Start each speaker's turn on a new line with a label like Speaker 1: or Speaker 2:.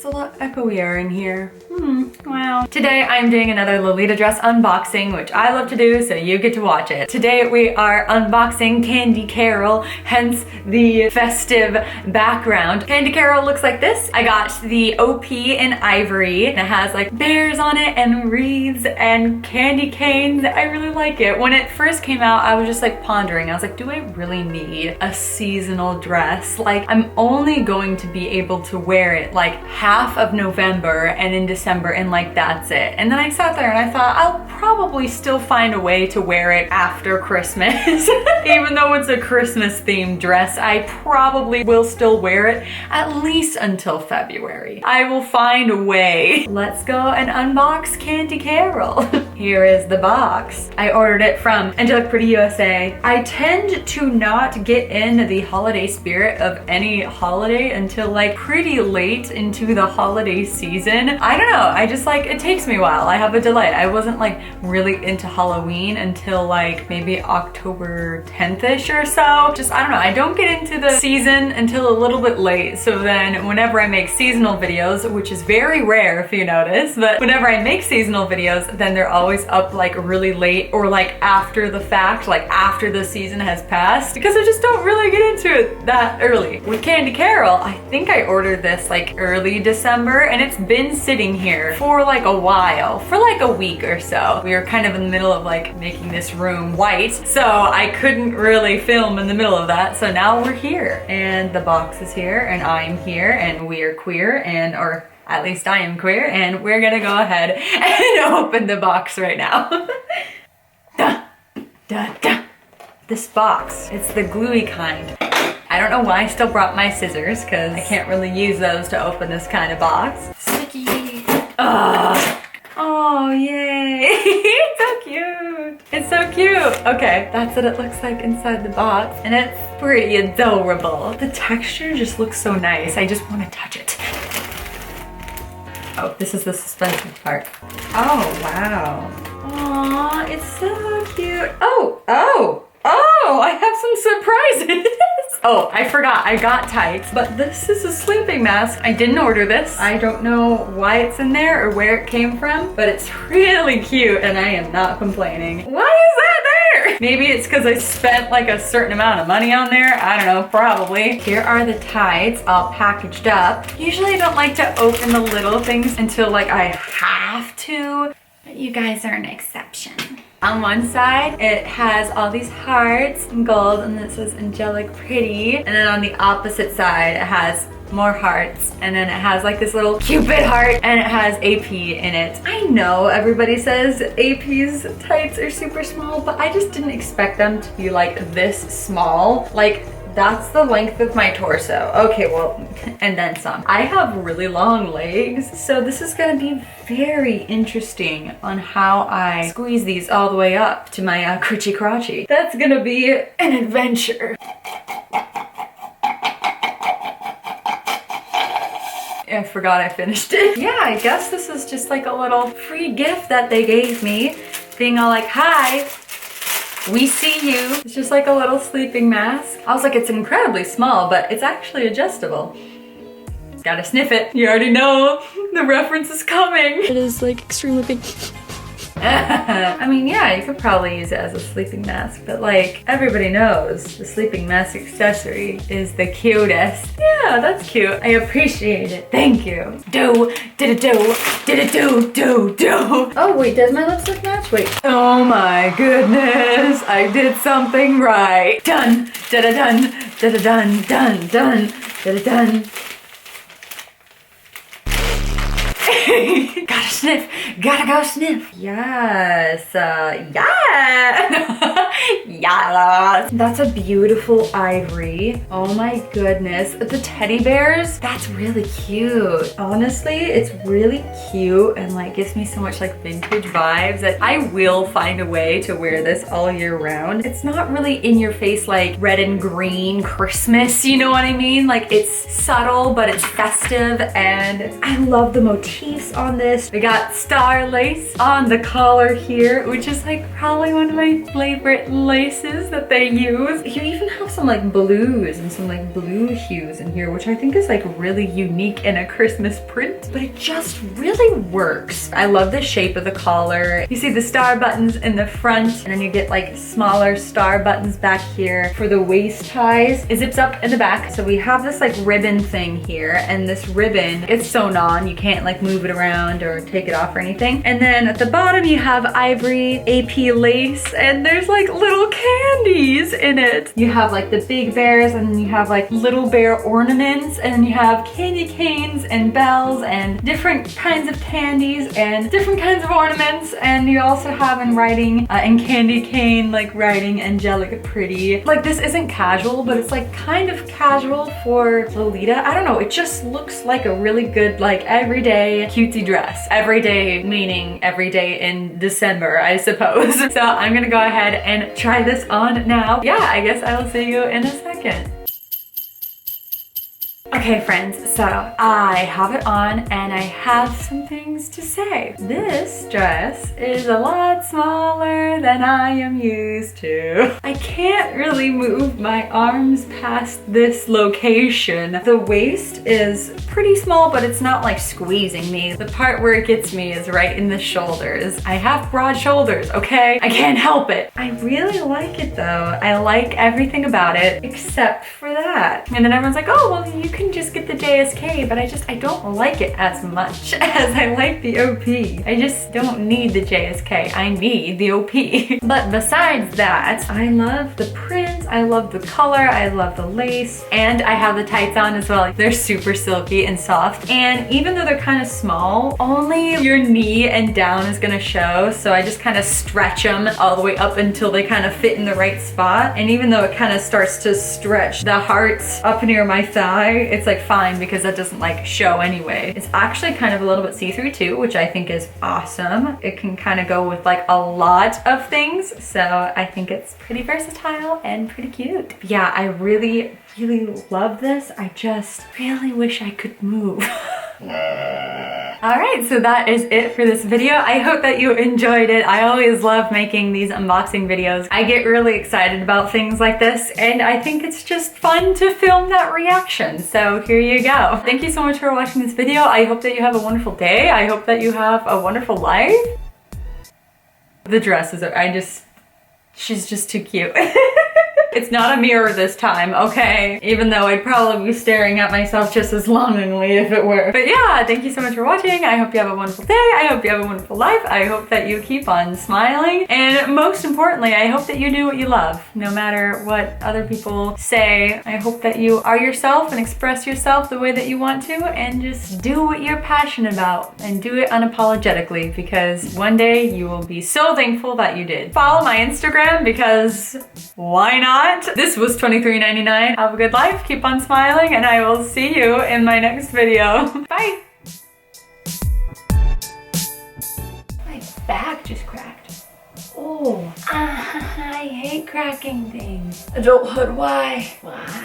Speaker 1: a lot echoier in here. Wow. Today I'm doing another Lolita dress unboxing, which I love to do, so you get to watch it. Today we are unboxing Candy Carol, hence the festive background. Candy Carol looks like this. I got the OP in ivory, and it has like bears on it and wreaths and candy canes. I really like it. When it first came out, I was just like pondering. I was like, do I really need a seasonal dress? Like, I'm only going to be able to wear it like half of November and in December, and like that's it. And then I sat there and I thought, I'll probably still find a way to wear it after Christmas. Even though it's a Christmas themed dress, I probably will still wear it at least until February. I will find a way. Let's go and unbox Candy Carol. Here is the box. I ordered it from Angelic Pretty USA. I tend to not get in the holiday spirit of any holiday until like pretty late into the holiday season. I don't know, I just like, it takes me a while. I have a delay. I wasn't like really into Halloween until like maybe October 10th-ish or so. Just, I don't know, I don't get into the season until a little bit late. So then whenever I make seasonal videos, which is very rare if you notice, but whenever I make seasonal videos, then they're always up like really late or like after the fact, like after the season has passed, because I just don't really get into it that early. With Candy Carol, I think I ordered this like early December, and it's been sitting here for like a while, for like a week or so. We were kind of in the middle of like making this room white, so I couldn't really film in the middle of that. So now we're here, and the box is here, and I'm here, and we're queer, and or at least I am queer, and we're gonna go ahead and open the box right now. Dun, dun, dun. This box, it's the gluey kind. I don't know why I still brought my scissors, because I can't really use those to open this kind of box. Sticky. Oh, yay. It's so cute. It's so cute. Okay, that's what it looks like inside the box, and it's pretty adorable. The texture just looks so nice. I just want to touch it. Oh, this is the suspension part. Oh, wow. Aw, it's so cute. Oh, I have some surprises. Oh, I forgot, I got tights, but this is a sleeping mask. I didn't order this. I don't know why it's in there or where it came from, but it's really cute, and I am not complaining. Why is that there? Maybe it's because I spent like a certain amount of money on there. I don't know, probably. Here are the tights all packaged up. Usually I don't like to open the little things until like I have to, but you guys are an exception. On one side, it has all these hearts in gold, and it says Angelic Pretty. And then on the opposite side, it has more hearts, and then it has like this little Cupid heart, and it has AP in it. I know everybody says AP's tights are super small, but I just didn't expect them to be like this small. Like, that's the length of my torso. Okay, well, and then some. I have really long legs, so this is gonna be very interesting on how I squeeze these all the way up to my critchy crotchy. That's gonna be an adventure. I forgot I finished it. Yeah, I guess this is just like a little free gift that they gave me, being all like, hi, we see you. It's just like a little sleeping mask. I was like, it's incredibly small, but it's actually adjustable. Gotta sniff it. You already know the reference is coming.
Speaker 2: It is like extremely big.
Speaker 1: I mean, yeah, you could probably use it as a sleeping mask, but like everybody knows the sleeping mask accessory is the cutest. Yeah, that's cute. I appreciate it. Thank you. Do, did it do. Oh wait, does my lipstick match? Wait. Oh my goodness, I did something right. Done, da-da-dun, da-da-dun, dun, dun, da-da-dun. Gotta sniff, gotta go sniff. Yes, yeah. Yeah. That's a beautiful ivory. Oh my goodness. The teddy bears, that's really cute. Honestly, it's really cute and like gives me so much like vintage vibes that I will find a way to wear this all year round. It's not really in your face like red and green Christmas, you know what I mean? Like it's subtle, but it's festive, and I love the motifs on this. We got star lace on the collar here, which is like probably one of my favorite laces that they use. You even have some like blues and some like blue hues in here, which I think is like really unique in a Christmas print different, but it just really works. I love the shape of the collar. You see the star buttons in the front, and then you get like smaller star buttons back here for the waist ties. It zips up in the back. So we have this like ribbon thing here, and this ribbon, it's sewn on. You can't like move it around or take it off or anything. And then at the bottom you have ivory AP lace, and there's like little candies in it. You have like the big bears, and then you have like little bear ornaments, and you have candy canes and bells and different kinds of candies and different kinds of ornaments. And you also have in writing, in candy cane, like writing Angelic pretty. Like this isn't casual, but it's like kind of casual for Lolita. I don't know, it just looks like a really good like everyday cutesy dress. Everyday meaning every day in December, I suppose. So I'm gonna go ahead and try this on now. Yeah, I guess I'll see you in a second. Okay friends, so I have it on and I have some things to say. This dress is a lot smaller than I am used to. I can't really move my arms past this location. The waist is pretty small, but it's not like squeezing me. The part where it gets me is right in the shoulders. I have broad shoulders, okay? I can't help it. I really like it though. I like everything about it except for that. And then everyone's like, oh, well, you can just get the JSK, but I don't like it as much as I like the OP. I just don't need the JSK. I need the OP. But besides that, I love the print, I love the color, I love the lace, and I have the tights on as well. They're super silky and soft, and even though they're kind of small, only your knee and down is gonna show, so I just kind of stretch them all the way up until they kind of fit in the right spot. And even though it kind of starts to stretch the hearts up near my thigh, it's like fine because that doesn't like show anyway. It's actually kind of a little bit see-through too, which I think is awesome. It can kind of go with like a lot of things, so I think it's pretty versatile and pretty cute. But yeah, I really love this. I just really wish I could move. Alright, so that is it for this video. I hope that you enjoyed it. I always love making these unboxing videos. I get really excited about things like this, and I think it's just fun to film that reaction. So here you go. Thank you so much for watching this video. I hope that you have a wonderful day. I hope that you have a wonderful life. The dress is, she's just too cute. It's not a mirror this time, okay? Even though I'd probably be staring at myself just as longingly if it were. But yeah, thank you so much for watching. I hope you have a wonderful day. I hope you have a wonderful life. I hope that you keep on smiling. And most importantly, I hope that you do what you love, no matter what other people say. I hope that you are yourself and express yourself the way that you want to, and just do what you're passionate about and do it unapologetically, because one day you will be so thankful that you did. Follow my Instagram because why not? This was $23.99. Have a good life, keep on smiling, and I will see you in my next video. Bye! My back just cracked. Oh, I hate cracking things. Adulthood, why? Why?